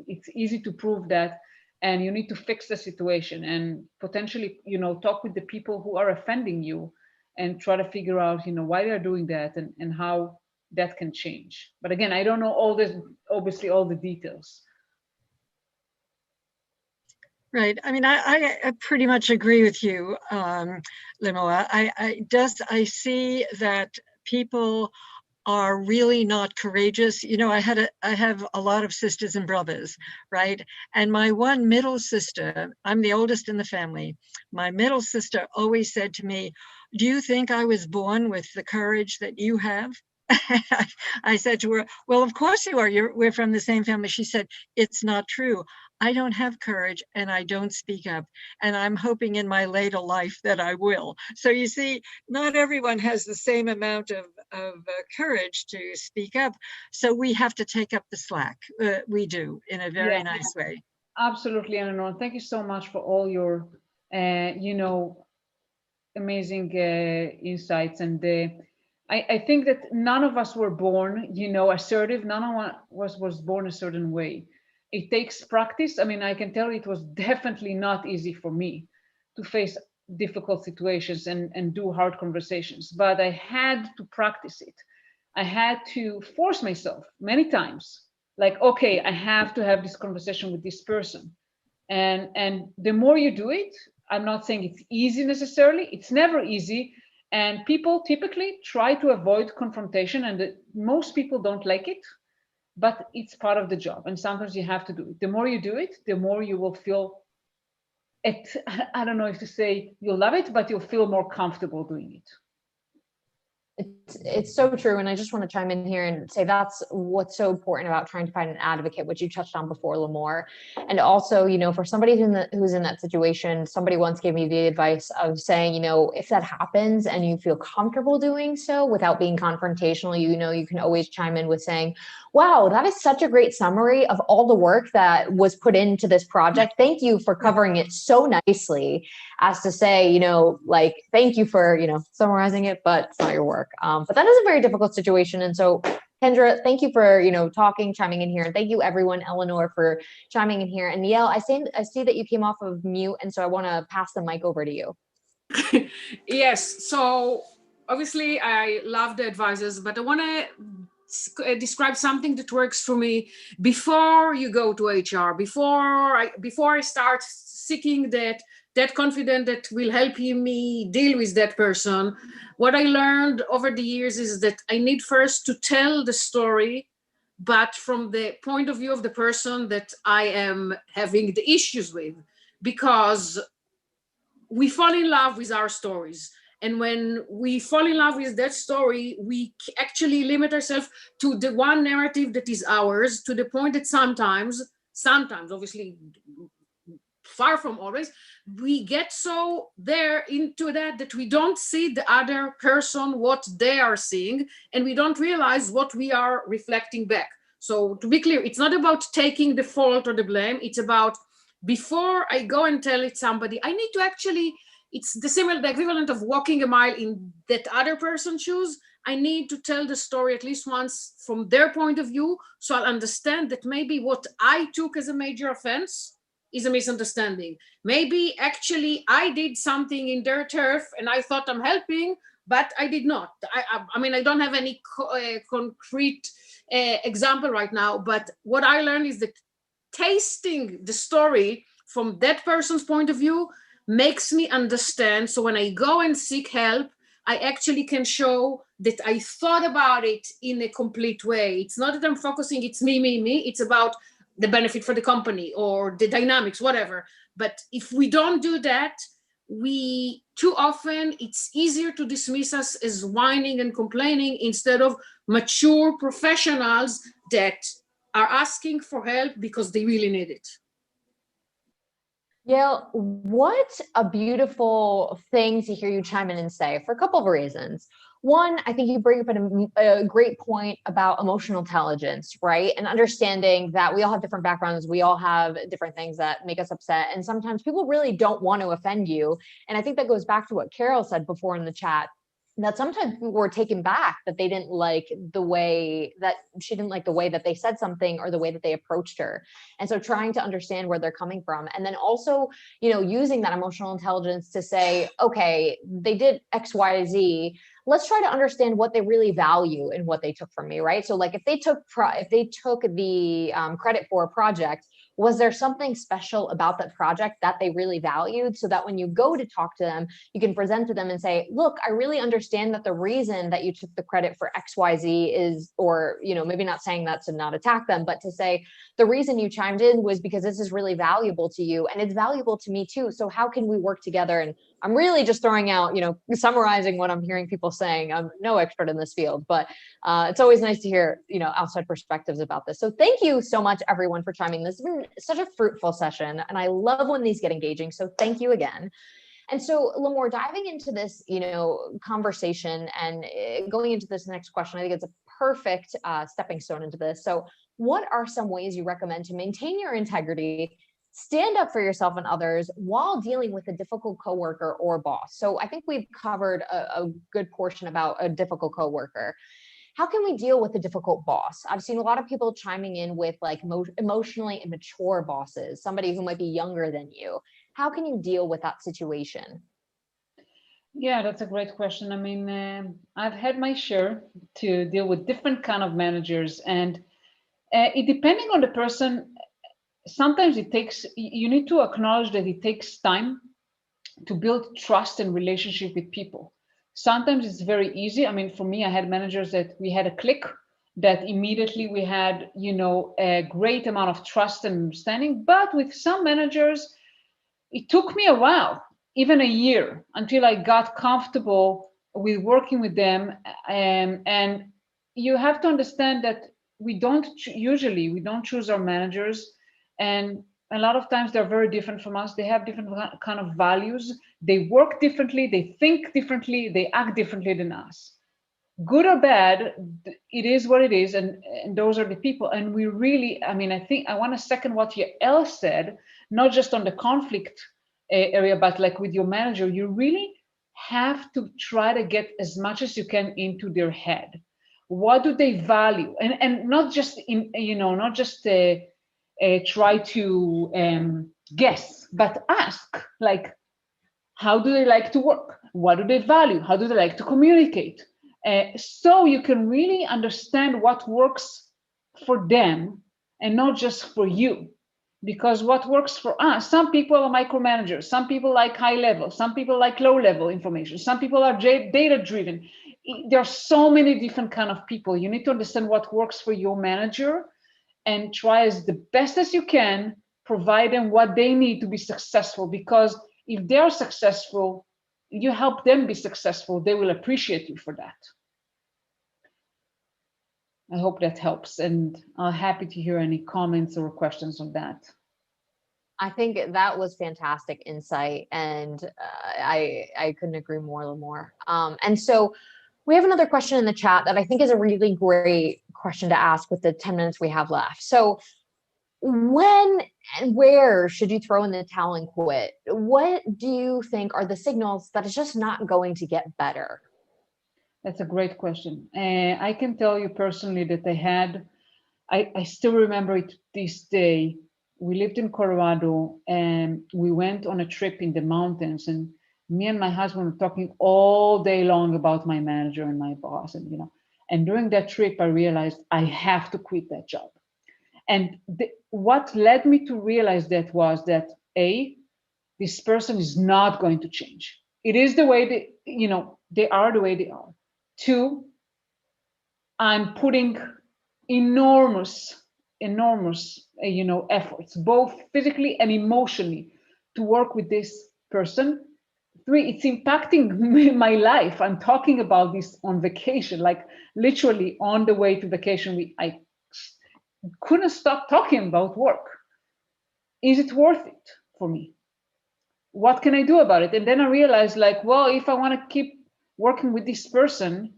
It's easy to prove that, and you need to fix the situation and potentially, talk with the people who are offending you and try to figure out, why they're doing that and how that can change. But again, I don't know obviously all the details. Right. I pretty much agree with you, Limoa. I see that people are really not courageous. I have a lot of sisters and brothers, right? And my one middle sister, I'm the oldest in the family. My middle sister always said to me, do you think I was born with the courage that you have? I said to her, well, of course you are. We're from the same family. She said, it's not true. I don't have courage and I don't speak up. And I'm hoping in my later life that I will. So you see, not everyone has the same amount of courage to speak up. So we have to take up the slack. We do, in a very nice way. Absolutely, Eleanor. Thank you so much for all your, amazing insights. And I think that none of us were born, assertive. None of us was born a certain way. It takes practice. I mean, I can tell it was definitely not easy for me to face difficult situations and do hard conversations, but I had to practice it. I had to force myself many times, like, okay, I have to have this conversation with this person. And the more you do it, I'm not saying it's easy necessarily, it's never easy. And people typically try to avoid confrontation, and most people don't like it, but it's part of the job. And sometimes you have to do it. The more you do it, the more you will feel it. I don't know if to say you'll love it, but you'll feel more comfortable doing it. It's so true. And I just want to chime in here and say that's what's so important about trying to find an advocate, which you touched on before, Limor. And also, for somebody who's in that situation, somebody once gave me the advice of saying, if that happens and you feel comfortable doing so without being confrontational, you can always chime in with saying, wow, that is such a great summary of all the work that was put into this project. Thank you for covering it so nicely, as to say, thank you for, summarizing it, but it's not your work. But that is a very difficult situation. And so, Kendra, thank you for, talking, chiming in here. And thank you, everyone, Eleanor, for chiming in here. And Yael, I see that you came off of mute. And so I want to pass the mic over to you. Yes. So obviously I love the advisors, but I want to describe something that works for me before you go to HR, before I start seeking that confident that will help me deal with that person. What I learned over the years is that I need first to tell the story, but from the point of view of the person that I am having the issues with, because we fall in love with our stories. And when we fall in love with that story, we actually limit ourselves to the one narrative that is ours, to the point that sometimes, obviously, far from always, we get so there into that we don't see the other person, what they are seeing, and we don't realize what we are reflecting back. So to be clear, it's not about taking the fault or the blame. It's about, before I go and tell it somebody, I need to actually, it's the equivalent of walking a mile in that other person's shoes. I need to tell the story at least once from their point of view, so I'll understand that maybe what I took as a major offense is a misunderstanding. Maybe actually I did something in their turf and I thought I'm helping, but I did not. I mean, I don't have any concrete example right now, but what I learned is that tasting the story from that person's point of view makes me understand. So when I go and seek help, I actually can show that I thought about it in a complete way. It's not that I'm focusing, it's me. It's about the benefit for the company or the dynamics, whatever. But if we don't do that, we too often, it's easier to dismiss us as whining and complaining instead of mature professionals that are asking for help because they really need it. Yeah, what a beautiful thing to hear you chime in and say, for a couple of reasons. One, I think you bring up a great point about emotional intelligence, right? And understanding that we all have different backgrounds, we all have different things that make us upset. And sometimes people really don't want to offend you. And I think that goes back to what Carol said before in the chat, that sometimes people were taken back, that they didn't like the way that she didn't like the way that they said something or the way that they approached her. And so trying to understand where they're coming from. And then also, using that emotional intelligence to say, okay, they did X, Y, Z. Let's try to understand what they really value and what they took from me, right? So like if they took the credit for a project, Was there something special about that project that they really valued, so that when you go to talk to them, you can present to them and say, look, I really understand that the reason that you took the credit for XYZ is, or, you know, maybe not saying that to not attack them, but to say the reason you chimed in was because this is really valuable to you and it's valuable to me too. So how can we work together? And I'm really just throwing out, you know, summarizing what I'm hearing people saying. I'm no expert in this field, but it's always nice to hear, you know, outside perspectives about this. So thank you so much, everyone, for chiming. This has been such a fruitful session, and I love when these get engaging. So thank you again. And so, Lamore, diving into this, you know, conversation and going into this next question, I think it's a perfect stepping stone into this. So what are some ways you recommend to maintain your integrity, stand up for yourself and others while dealing with a difficult coworker or boss? So I think we've covered a good portion about a difficult coworker. How can we deal with a difficult boss? I've seen a lot of people chiming in with like emotionally immature bosses, somebody who might be younger than you. How can you deal with that situation? Yeah, that's a great question. I mean, I've had my share to deal with different kind of managers, and it depending on the person, sometimes it takes, you need to acknowledge that it takes time to build trust and relationship with people. Sometimes it's very easy. I mean, for me, I had managers that we had a click, that immediately we had, you know, a great amount of trust and understanding. But with some managers, it took me a while, even a year, until I got comfortable with working with them. And you have to understand that we don't choose our managers, and a lot of times they're very different from us. They have different kind of values. They work differently. They think differently. They act differently than us. Good or bad, it is what it is, and those are the people. And we really, I mean, I think I want to second what Yael said, not just on the conflict area, but like with your manager, you really have to try to get as much as you can into their head. What do they value? And not just in, you know, not just try to guess, but ask, like, how do they like to work? What do they value? How do they like to communicate? So you can really understand what works for them and not just for you. Because what works for us, some people are micromanagers, some people like high level, some people like low level information, some people are data driven. There are so many different kind of people. You need to understand what works for your manager and try as the best as you can, provide them what they need to be successful. Because if they're successful, you help them be successful, they will appreciate you for that. I hope that helps, and I'm happy to hear any comments or questions on that. I think that was fantastic insight, and I couldn't agree more. And so we have another question in the chat that I think is a really great question to ask with the 10 minutes we have left. So when and where should you throw in the towel and quit? What do you think are the signals that it's just not going to get better? That's a great question. I can tell you personally that I still remember it this day. We lived in Colorado and we went on a trip in the mountains, and me and my husband were talking all day long about my manager and my boss. And, you know, and during that trip, I realized I have to quit that job. And what led me to realize that was that this person is not going to change. It is the way they are the way they are. 2, I'm putting enormous efforts, both physically and emotionally, to work with this person. 3, it's impacting my life. I'm talking about this on vacation, like literally on the way to vacation, I couldn't stop talking about work. Is it worth it for me? What can I do about it? And then I realized, like, well, if I want to keep working with this person,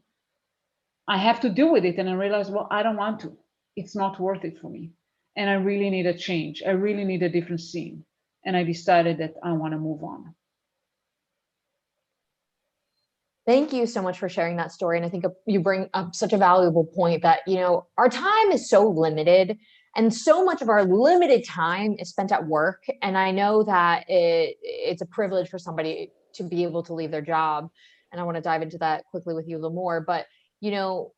I have to deal with it. And I realized, well, I don't want to. It's not worth it for me. And I really need a change. I really need a different scene. And I decided that I want to move on. Thank you so much for sharing that story. And I think you bring up such a valuable point that, you know, our time is so limited, and so much of our limited time is spent at work. And I know that it's a privilege for somebody to be able to leave their job. And I want to dive into that quickly with you, Lamore. But, you know,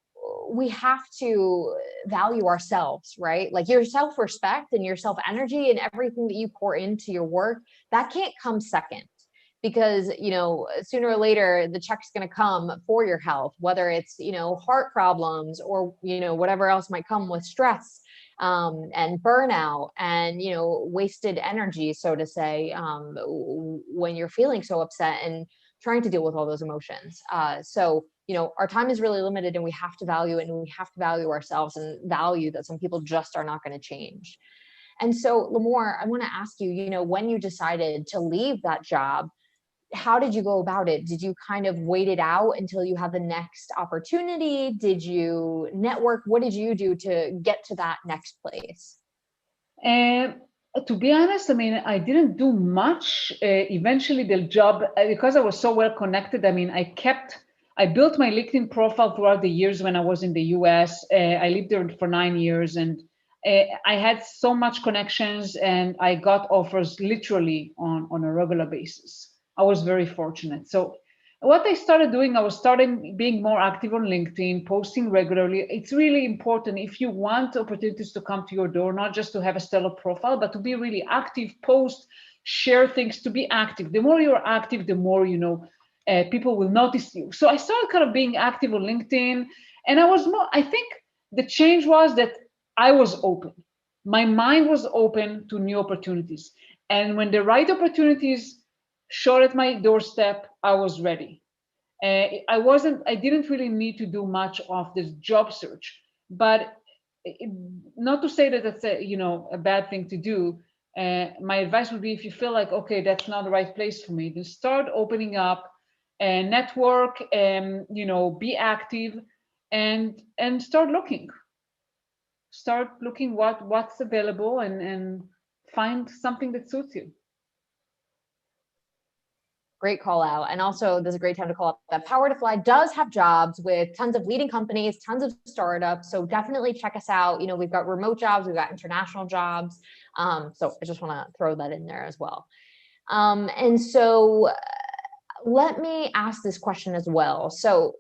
we have to value ourselves, right? Like your self-respect and your self-energy and everything that you pour into your work, that can't come second. Because, sooner or later, the check's going to come for your health, whether it's, heart problems or, whatever else might come with stress and burnout and, wasted energy, so to say, when you're feeling so upset and trying to deal with all those emotions. So, our time is really limited and we have to value it, and we have to value ourselves and value that some people just are not going to change. And so, Limor, I want to ask you, when you decided to leave that job, how did you go about it? Did you kind of wait it out until you had the next opportunity? Did you network? What did you do to get to that next place? And to be honest, I mean, I didn't do much. Eventually, the job, because I was so well connected, I mean, I built my LinkedIn profile throughout the years when I was in the US. I lived there for 9 years, and I had so much connections, and I got offers literally on a regular basis. I was very fortunate. So what I started doing, I was starting being more active on LinkedIn, posting regularly. It's really important if you want opportunities to come to your door, not just to have a stellar profile, but to be really active, post, share things, to be active. The more you're active, the more, people will notice you. So I started kind of being active on LinkedIn, and I think the change was that I was open. My mind was open to new opportunities. And when the right opportunities showed at my doorstep, I was ready. I didn't really need to do much of this job search, but not to say that that's a bad thing to do. My advice would be, if you feel like, okay, that's not the right place for me, then start opening up and network and, be active and start looking what's available and find something that suits you. Great call out. And also, there's a great time to call out that PowerToFly does have jobs with tons of leading companies, tons of startups. So definitely check us out. We've got remote jobs, we've got international jobs. So I just want to throw that in there as well. And so let me ask this question as well. So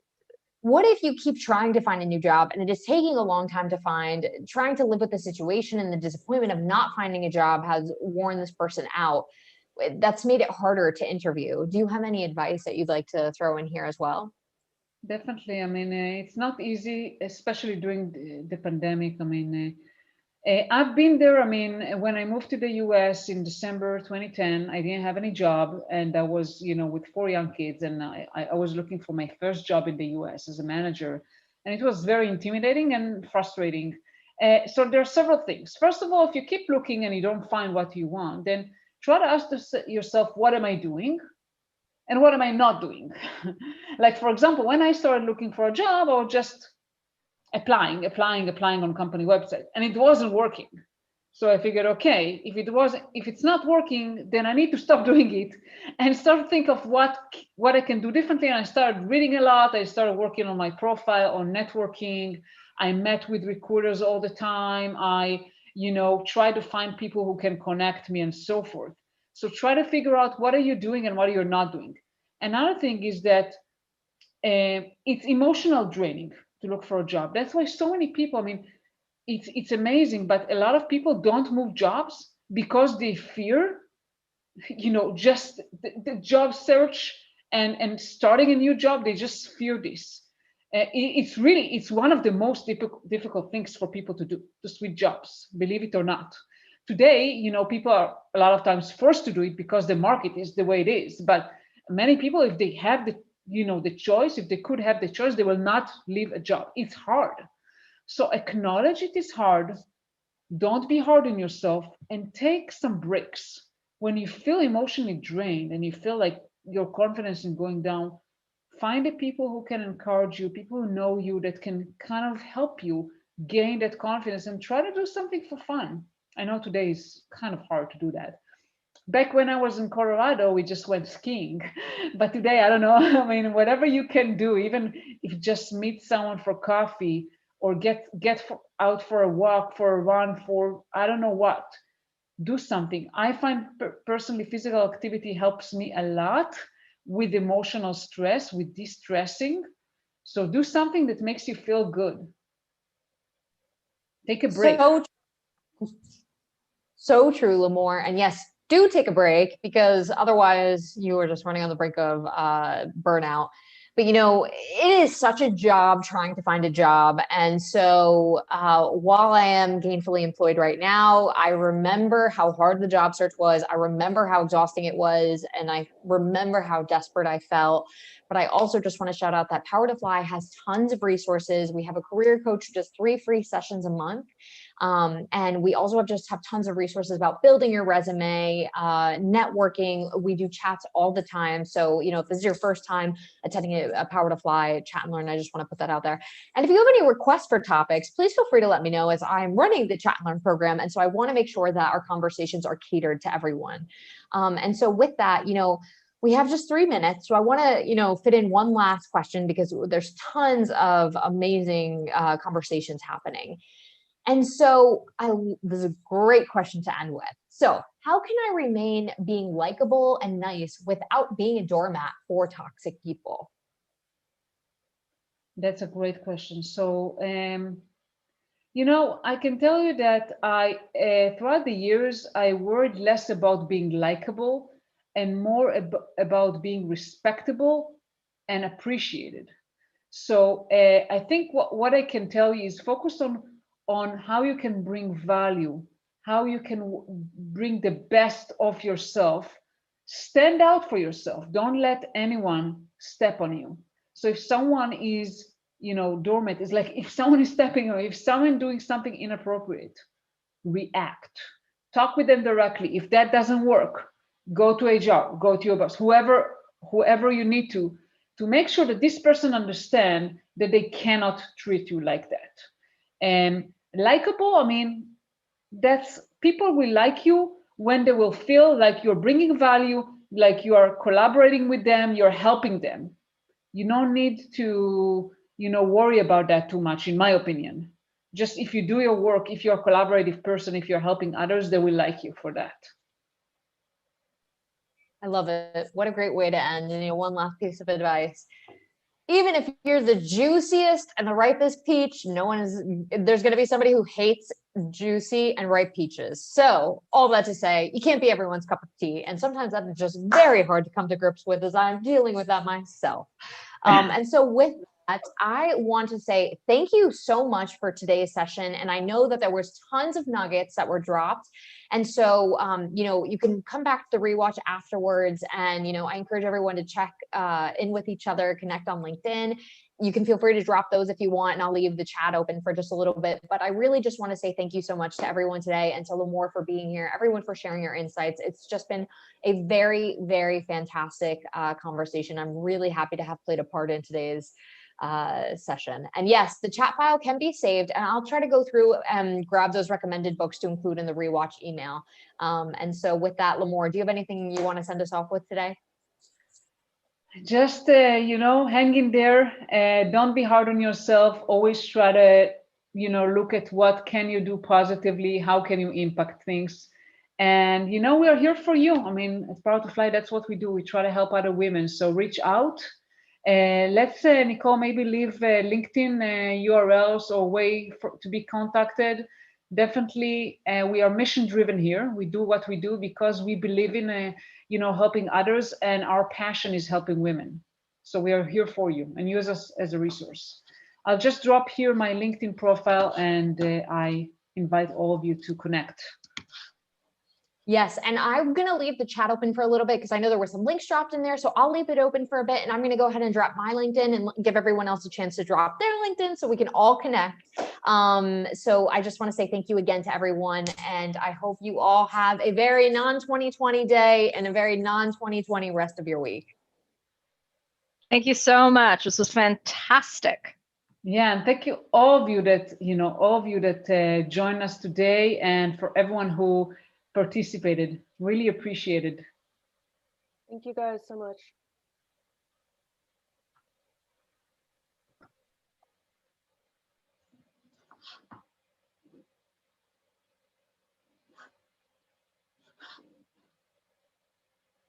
what if you keep trying to find a new job and it is taking a long time to find, trying to live with the situation, and the disappointment of not finding a job has worn this person out? That's made it harder to interview. Do you have any advice that you'd like to throw in here as well? Definitely. I mean, it's not easy, especially during the pandemic. I mean, I've been there. I mean, when I moved to the US in December 2010, I didn't have any job, and I was, with 4 young kids, and I was looking for my first job in the US as a manager, and it was very intimidating and frustrating. So there are several things. First of all, if you keep looking and you don't find what you want, then try to ask yourself, what am I doing? And what am I not doing? Like, for example, when I started looking for a job, I was just applying on company website, and it wasn't working. So I figured, okay, if it's not working, then I need to stop doing it and start to think of what I can do differently. And I started reading a lot. I started working on my profile, on networking. I met with recruiters all the time. I try to find people who can connect me and so forth. So try to figure out, what are you doing and what you're not doing. Another thing is that it's emotional draining to look for a job. That's why so many people, I mean, it's amazing, but a lot of people don't move jobs because they fear, just the job search and starting a new job. They just fear this. It's one of the most difficult things for people to do, to switch jobs, believe it or not. Today, people are a lot of times forced to do it because the market is the way it is. But many people, if they have the choice, if they could have the choice, they will not leave a job. It's hard. So acknowledge it is hard. Don't be hard on yourself, and take some breaks. When you feel emotionally drained and you feel like your confidence is going down, find the people who can encourage you, people who know you, that can kind of help you gain that confidence, and try to do something for fun. I know today is kind of hard to do that. Back when I was in Colorado, we just went skiing. But today, I don't know. I mean, whatever you can do, even if just meet someone for coffee, or get out for a walk, for a run, for I don't know what, do something. I find personally physical activity helps me a lot with emotional stress, with de-stressing. So do something that makes you feel good. Take a break. So true, Lamore. And yes, do take a break, because otherwise you are just running on the brink of burnout. But you know, it is such a job trying to find a job. And so while I am gainfully employed right now, I remember how hard the job search was. I remember how exhausting it was. And I remember how desperate I felt. But I also just want to shout out that PowerToFly has tons of resources. We have a career coach who does 3 free sessions a month. And we also have tons of resources about building your resume, networking. We do chats all the time. So, you know, if this is your first time attending a PowerToFly chat and learn, I just want to put that out there. And if you have any requests for topics, please feel free to let me know, as I'm running the chat and learn program. And so I want to make sure that our conversations are catered to everyone. And so with that, you know, we have just 3 minutes. So I want to, you know, fit in one last question, because there's tons of amazing conversations happening. And so this is a great question to end with. So how can I remain being likable and nice without being a doormat for toxic people? That's a great question. So, you know, I can tell you that throughout the years, I worried less about being likable and more about being respectable and appreciated. So I think what I can tell you is focus on how you can bring value, how you can bring the best of yourself. Stand out for yourself. Don't let anyone step on you. So if someone is, you know, doormat, is like, if someone is stepping on you, if someone doing something inappropriate, react. Talk with them directly. If that doesn't work, go to HR, go to your boss, whoever you need to make sure that this person understand that they cannot treat you like that. And likable, I mean, that's, people will like you when they will feel like you're bringing value, like you are collaborating with them, you're helping them. You don't need to, you know, worry about that too much, in my opinion. Just if you do your work, if you're a collaborative person, if you're helping others, they will like you for that. I love it. What a great way to end. And, you know, one last piece of advice. Even if you're the juiciest and the ripest peach, there's going to be somebody who hates juicy and ripe peaches. So all that to say, you can't be everyone's cup of tea. And sometimes that's just very hard to come to grips with, as I'm dealing with that myself. And so with that, I want to say thank you so much for today's session. And I know that there was tons of nuggets that were dropped. And so, you know, you can come back to the rewatch afterwards. And, you know, I encourage everyone to check in with each other, connect on LinkedIn. You can feel free to drop those if you want, and I'll leave the chat open for just a little bit. But I really just want to say thank you so much to everyone today, and to Lamore for being here, everyone for sharing your insights. It's just been a very, very fantastic conversation. I'm really happy to have played a part in today's session. And yes, the chat file can be saved, and I'll try to go through and grab those recommended books to include in the rewatch email. And so with that, Lamore, do you have anything you want to send us off with today? Just, you know, hang in there. Don't be hard on yourself. Always try to, you know, look at what can you do positively, how can you impact things. And, you know, we are here for you. I mean, at PowerToFly, that's what we do. We try to help other women. So reach out. Let's, Nicole, maybe leave LinkedIn URLs or way to be contacted. Definitely, we are mission driven here. We do what we do because we believe in, you know, helping others, and our passion is helping women. So we are here for you, and use us as a resource. I'll just drop here my LinkedIn profile, and I invite all of you to connect. Yes, and I'm going to leave the chat open for a little bit, because I know there were some links dropped in there. So I'll leave it open for a bit, and I'm going to go ahead and drop my LinkedIn and give everyone else a chance to drop their LinkedIn so we can all connect. So I just want to say thank you again to everyone, and I hope you all have a very non-2020 day and a very non-2020 rest of your week. Thank you so much. This was fantastic. Yeah, and thank you all of you that joined us today, and for everyone who participated. Really appreciated. Thank you guys so much.